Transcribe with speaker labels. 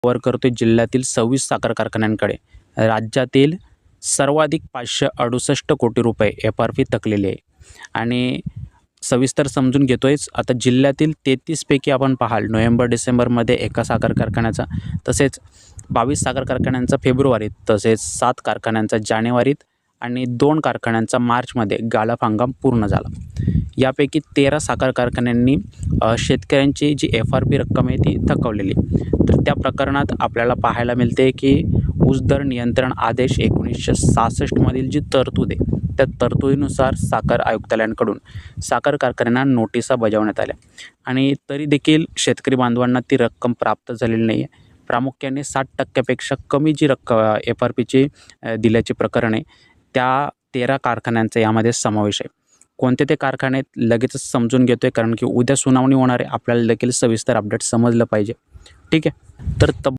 Speaker 1: Cover करतोय जिल्ह्यातील 26 साखर कारखान्यांकडे. राज्यातील सर्वाधिक 568 कोटी रुपये एफ-आर-पी थकलेली आहे आणि सविस्तर समजून घेतोयच. आता जिल्ह्यातील 33 पैकी आपण पाहाल नोव्हेंबर-डिसेंबरमध्ये एका साखर कारखान्याचा, तसेच 22 साखर कारखान्यांचा फेब्रुवारीत, तसेच 7 कारखान्यांचा जानेवारीत आणि 2 कारखान्यांचा मार्चमध्ये गाळप हंगाम पूर्ण झाला. यापैकी 13 साखर कारखान्यांनी शेतकऱ्यांची जी एफ-आर-पी रक्कम आहे ती थकवलेली. तर त्या प्रकरणात आपल्याला पाहायला मिळते की ऊस दर नियंत्रण आदेश 1966 मधील जी तरतूद आहे, त्या तरतुदीनुसार साखर आयुक्तालयांकडून साखर कारखान्यांना नोटिसा बजावण्यात आल्या आणि तरी देखील शेतकरी बांधवांना ती रक्कम प्राप्त झालेली नाही आहे. प्रामुख्याने 60% कमी जी एफ-आर-पीची दिल्याचे प्रकरण आहे, त्या 13 कारखान्यांचा यामध्ये समावेश आहे. कोणते ते कारखाने आहेत लगेचच समजून घेतोय, कारण की उद्या सुनावणी होणार आहे. आपल्याला देखील सविस्तर अपडेट समजलं पाहिजे. ठीक आहे. तर